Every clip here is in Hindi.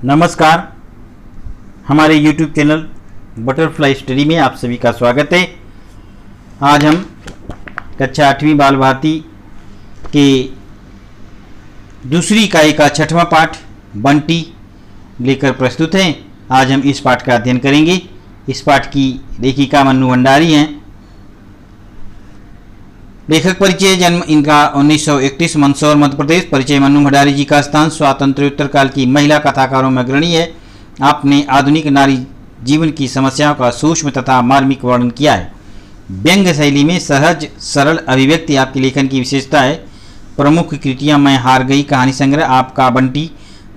नमस्कार। हमारे YouTube चैनल बटरफ्लाई स्टडी में आप सभी का स्वागत है। आज हम कक्षा 8वीं बाल भारती के दूसरी इकाई का 6वां पाठ बंटी लेकर प्रस्तुत हैं। आज हम इस पाठ का अध्ययन करेंगे। इस पाठ की लेखिका मन्नू भंडारी हैं। लेखक परिचय: जन्म इनका 1931 मंदसौर मध्य प्रदेश। परिचय: मन्नू भंडारी जी का स्थान स्वातंत्र्योत्तर काल की महिला कथाकारों में अग्रणी है। आपने आधुनिक नारी जीवन की समस्याओं का सूक्ष्म तथा मार्मिक वर्णन किया है। व्यंग्य शैली में सहज सरल अभिव्यक्ति आपके लेखन की विशेषता है। प्रमुख कृतियां: मैं हार गई कहानी संग्रह, आपका बंटी,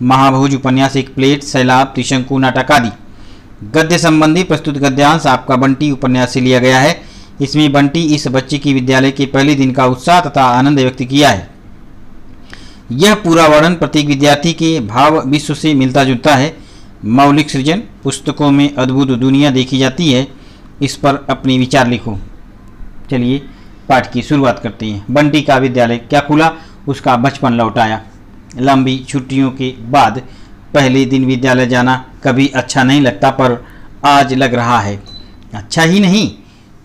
महाभोज उपन्यास, एक प्लेट, सैलाब, त्रिशंकु नाटक आदि। गद्य संबंधी प्रस्तुत गद्यांश आपका बंटी उपन्यास से लिया गया है। इसमें बंटी इस बच्चे की विद्यालय के पहले दिन का उत्साह तथा आनंद व्यक्त किया है। यह पूरा वर्णन प्रत्येक विद्यार्थी के भाव विश्व से मिलता जुलता है। मौलिक सृजन: पुस्तकों में अद्भुत दुनिया देखी जाती है। इस पर अपने विचार लिखो। चलिए पाठ की शुरुआत करते हैं। बंटी का विद्यालय क्या खुला, उसका बचपन लौट आया। लंबी छुट्टियों के बाद पहले दिन विद्यालय जाना कभी अच्छा नहीं लगता, पर आज लग रहा है अच्छा ही नहीं,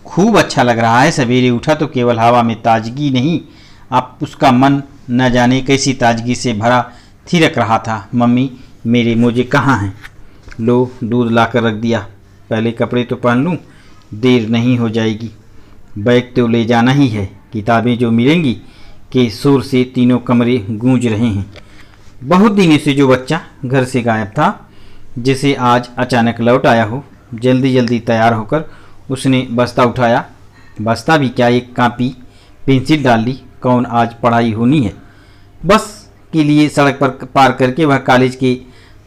खूब अच्छा लग रहा है। सवेरे उठा तो केवल हवा में ताजगी नहीं, अब उसका मन न जाने कैसी ताजगी से भरा थिरक रहा था। मम्मी, मेरे मोजे कहाँ हैं? लो, दूध लाकर रख दिया। पहले कपड़े तो पहन लूँ, देर नहीं हो जाएगी। बैग तो ले जाना ही है। किताबें जो मिलेंगी के शोर से तीनों कमरे गूंज रहे हैं। बहुत दिनों से जो बच्चा घर से गायब था, जिसे आज अचानक लौट आया हो। जल्दी जल्दी तैयार होकर उसने बस्ता उठाया। बस्ता भी क्या, एक कॉपी पेंसिल डाल ली। कौन आज पढ़ाई होनी है। बस के लिए सड़क पर पार करके वह कॉलेज के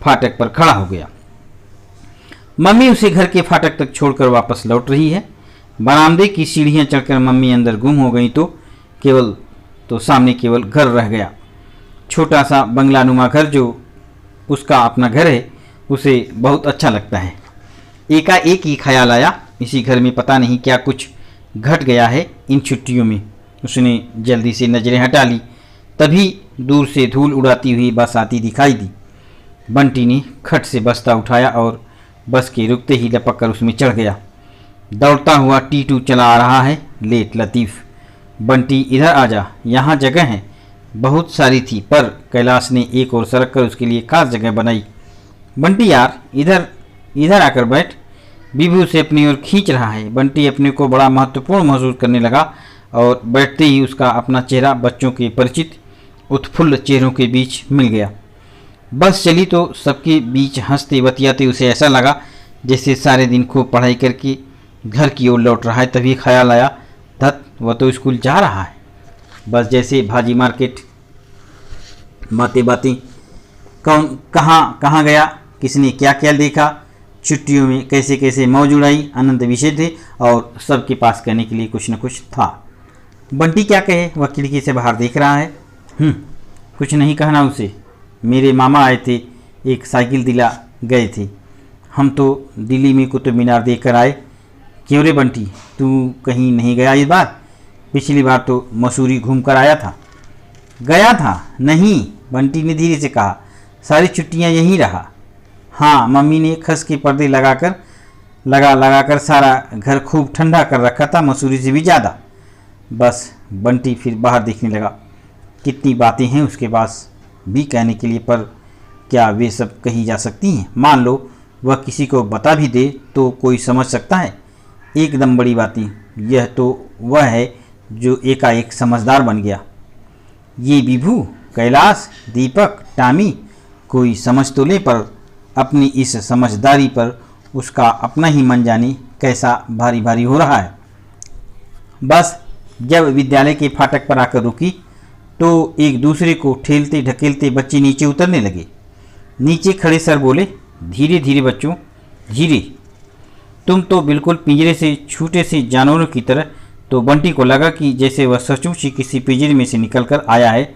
फाटक पर खड़ा हो गया। मम्मी उसे घर के फाटक तक छोड़कर वापस लौट रही है। बरामदे की सीढ़ियां चढ़कर मम्मी अंदर गुम हो गई तो सामने केवल घर रह गया। छोटा सा बंगलानुमा घर जो उसका अपना घर है, उसे बहुत अच्छा लगता है। एकाएक ही ख्याल आया, इसी घर में पता नहीं क्या कुछ घट गया है इन छुट्टियों में। उसने जल्दी से नज़रें हटा ली। तभी दूर से धूल उड़ाती हुई बस आती दिखाई दी। बंटी ने खट से बस्ता उठाया और बस के रुकते ही लपक कर उसमें चढ़ गया। दौड़ता हुआ टीटू चला आ रहा है। लेट लतीफ़, बंटी इधर आजा, यहाँ जगह है। बहुत सारी थी, पर कैलाश ने एक और सरक कर उसके लिए खास जगह बनाई। बंटी यार, इधर इधर आकर बैठ। विभू उसे अपनी ओर खींच रहा है। बंटी अपने को बड़ा महत्वपूर्ण महसूस करने लगा और बैठते ही उसका अपना चेहरा बच्चों के परिचित उत्फुल्ल चेहरों के बीच मिल गया। बस चली तो सबके बीच हंसते बतियाते उसे ऐसा लगा जैसे सारे दिन खूब पढ़ाई करके घर की ओर लौट रहा है। तभी ख्याल आया, धत, वह तो स्कूल जा रहा है। बस जैसे भाजी मार्केट। बातें बातें, कौन कहाँ गया, किसने क्या क्या देखा, छुट्टियों में कैसे कैसे मौज उड़ाई, आनंद विषय थे और सबके पास कहने के लिए कुछ न कुछ था। बंटी क्या कहे, वह खिड़की से बाहर देख रहा है। कुछ नहीं कहना उसे। मेरे मामा आए थे, एक साइकिल दिला गए थे। हम तो दिल्ली में कुतुब मीनार देख कर आए। क्यों रे बंटी, तू कहीं नहीं गया इस बार? पिछली बार तो मसूरी घूम कर आया था। गया था? नहीं, बंटी ने धीरे से कहा, सारी छुट्टियां यहीं रहा। हाँ, मम्मी ने खस के पर्दे लगाकर सारा घर खूब ठंडा कर रखा था, मसूरी से भी ज़्यादा। बस बंटी फिर बाहर देखने लगा। कितनी बातें हैं उसके पास भी कहने के लिए, पर क्या वे सब कही जा सकती हैं? मान लो वह किसी को बता भी दे तो कोई समझ सकता है? एकदम बड़ी बातें। यह तो वह है जो एकाएक समझदार बन गया। ये विभू, कैलाश, दीपक, टामी, कोई समझ तो ले, पर अपनी इस समझदारी पर उसका अपना ही मन जाने कैसा भारी भारी हो रहा है। बस जब विद्यालय के फाटक पर आकर रुकी तो एक दूसरे को ठेलते ढकेलते बच्चे नीचे उतरने लगे। नीचे खड़े सर बोले, धीरे धीरे बच्चों, धीरे। तुम तो बिल्कुल पिंजरे से छूटे से जानवरों की तरह। तो बंटी को लगा कि जैसे वह सचमुच ही किसी पिंजरे में से निकलकर आया है।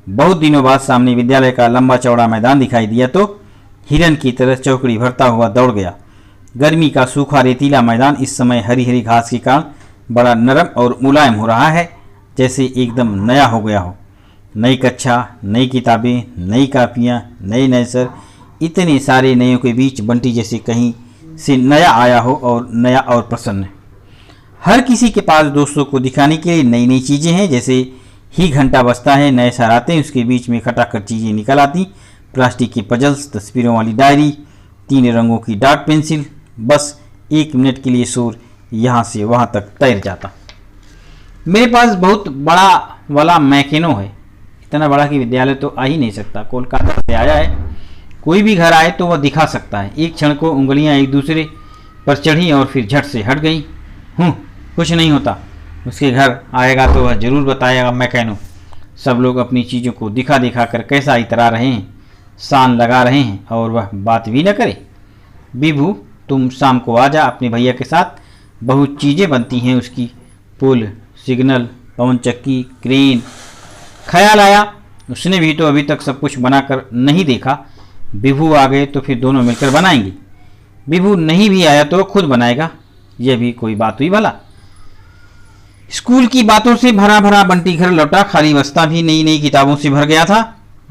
बहुत दिनों बाद सामने विद्यालय का लंबा चौड़ा मैदान दिखाई दिया तो हिरन की तरह चौकड़ी भरता हुआ दौड़ गया। गर्मी का सूखा रेतीला मैदान इस समय हरी हरी घास के कारण बड़ा नरम और मुलायम हो रहा है, जैसे एकदम नया हो गया हो। नई कक्षा, नई किताबें, नई कापियाँ, नए नए सर, इतने सारे नयों के बीच बंटी जैसे कहीं से नया आया हो और नया और प्रसन्न। हर किसी के पास दोस्तों को दिखाने के लिए नई नई चीज़ें हैं। जैसे ही घंटा बजता है नए सर आते हैं, उसके बीच में खटाखट चीज़ें निकल आती, प्लास्टिक के पजल्स, तस्वीरों वाली डायरी, 3 रंगों की डार्क पेंसिल। बस 1 मिनट के लिए शोर यहाँ से वहाँ तक तैर जाता। मेरे पास बहुत बड़ा वाला मैकेनो है, इतना बड़ा कि विद्यालय तो आ ही नहीं सकता, कोलकाता से आया है। कोई भी घर आए तो वह दिखा सकता है। एक क्षण को उंगलियां एक दूसरे पर चढ़ी और फिर झट से हट गई। कुछ नहीं होता, उसके घर आएगा तो वह जरूर बताएगा मैकेनो। सब लोग अपनी चीज़ों को दिखा दिखा कर कैसा इतरा रहे हैं, शान लगा रहे हैं, और वह बात भी न करे। बीबू तुम शाम को आ जा अपने भैया के साथ, बहुत चीज़ें बनती हैं उसकी, पुल, सिग्नल, पवन चक्की, क्रेन। ख्याल आया उसने भी तो अभी तक सब कुछ बनाकर नहीं देखा। बिभू आ गए तो फिर दोनों मिलकर बनाएंगे। बिभू नहीं भी आया तो खुद बनाएगा, यह भी कोई बात हुई भला। स्कूल की बातों से भरा भरा बंटी घर लौटा। खाली बस्ता भी नई नई किताबों से भर गया था।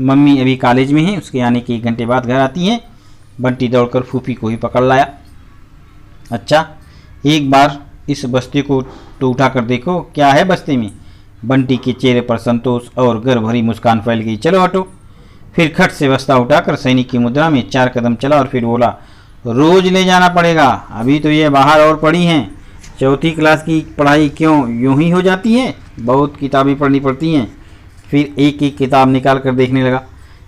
मम्मी अभी कॉलेज में है, उसके आने के 1 घंटे बाद घर आती हैं। बंटी दौड़कर फूफी को ही पकड़ लाया। अच्छा, एक बार इस बस्ते को तो उठा कर देखो, क्या है बस्ते में। बंटी के चेहरे पर संतोष और गर्व भरी मुस्कान फैल गई। चलो हटो। फिर खट से बस्ता उठाकर सैनिक की मुद्रा में 4 कदम चला और फिर बोला, रोज ले जाना पड़ेगा, अभी तो ये बाहर और पढ़ी हैं। 4ठी क्लास की पढ़ाई क्यों यूं ही हो जाती है, बहुत किताबें पढ़नी पड़ती हैं। फिर एक एक किताब निकाल कर देखने लगा।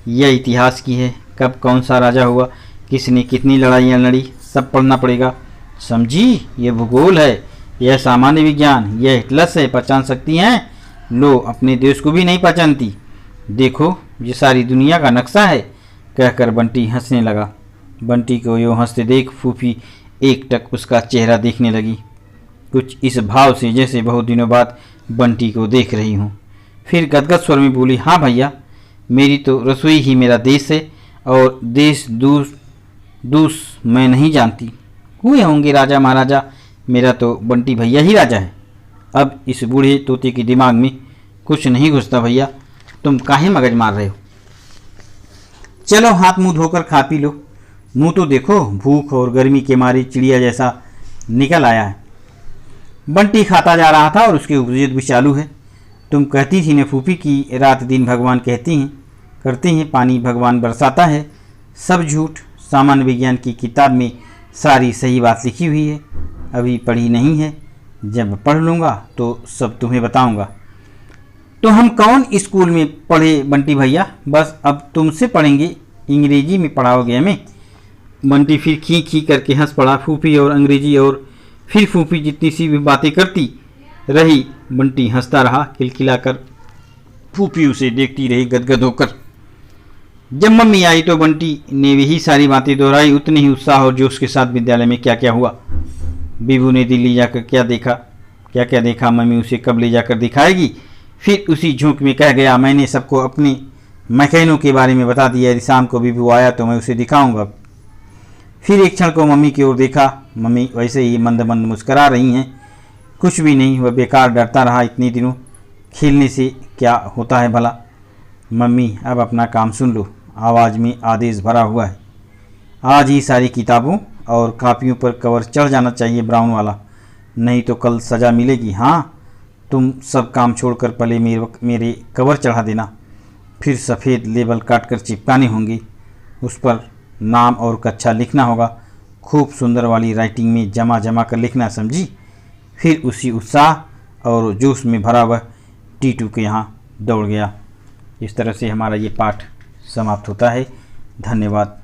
यह इतिहास की है, कब कौन सा राजा हुआ, किसने कितनी लड़ाइयाँ लड़ी, सब पढ़ना पड़ेगा। समझी, यह भूगोल है, यह सामान्य विज्ञान, यह एटलस है, पहचान सकती हैं। लो, अपने देश को भी नहीं पहचानती, देखो ये सारी दुनिया का नक्शा है। कहकर बंटी हंसने लगा। बंटी को यूँ हंसते देख फूफी एकटक उसका चेहरा देखने लगी, कुछ इस भाव से जैसे बहुत दिनों बाद बंटी को देख रही हूँ। फिर गदगद स्वर में बोली, हाँ भैया, मेरी तो रसोई ही मेरा देश है, और देश दूस मैं नहीं जानती। हुए होंगे राजा महाराजा, मेरा तो बंटी भैया ही राजा है। अब इस बूढ़े तोते के दिमाग में कुछ नहीं घुसता भैया, तुम काहे मगज मार रहे हो। चलो हाथ मुंह धोकर खा पी लो, मुंह तो देखो, भूख और गर्मी के मारे चिड़िया जैसा निकल आया है। बंटी खाता जा रहा था और उसकी उपजित भी चालू है। तुम कहती थी न फूफी की रात दिन भगवान कहती हैं करते हैं, पानी भगवान बरसाता है। सब झूठ, सामान्य विज्ञान की किताब में सारी सही बात लिखी हुई है, अभी पढ़ी नहीं है, जब पढ़ लूँगा तो सब तुम्हें बताऊँगा। तो हम कौन स्कूल में पढ़े बंटी भैया, बस अब तुमसे पढ़ेंगे, अंग्रेजी में पढ़ाओगे हमें। बंटी फिर खी खी करके हंस पड़ा। फूफी और अंग्रेजी और फिर फूफी जितनी सी भी बातें करती रही, बंटी हंसता रहा खिलखिलाकर। फूफी उसे देखती रही गदगद होकर। जब मम्मी आई तो बंटी ने वही सारी बातें दोहराई, उतने ही उत्साह और जोश के साथ विद्यालय में क्या क्या हुआ, बीबू ने दिल्ली जाकर क्या क्या देखा, मम्मी उसे कब ले जाकर दिखाएगी। फिर उसी झोंक में कह गया, मैंने सबको अपने मैकेनो के बारे में बता दिया, शाम को बीबू आया तो मैं उसे दिखाऊंगा। फिर एक क्षण को मम्मी की ओर देखा, मम्मी वैसे ही मंद मंद मुस्करा रही हैं। कुछ भी नहीं, वह बेकार डरता रहा इतने दिनों, खेलने से क्या होता है भला। मम्मी अब अपना काम सुन लो, आवाज़ में आदेश भरा हुआ है। आज ही सारी किताबों और कापियों पर कवर चढ़ जाना चाहिए ब्राउन वाला, नहीं तो कल सज़ा मिलेगी। हाँ, तुम सब काम छोड़कर पहले मेरे कवर चढ़ा देना, फिर सफ़ेद लेबल काट कर चिपकाने होंगे, उस पर नाम और कक्षा लिखना होगा, खूब सुंदर वाली राइटिंग में जमा जमा कर लिखना, समझी। फिर उसी उत्साह और जोश में भरा वह टीटू के यहाँ दौड़ गया। इस तरह से हमारा ये पाठ समाप्त होता है। धन्यवाद।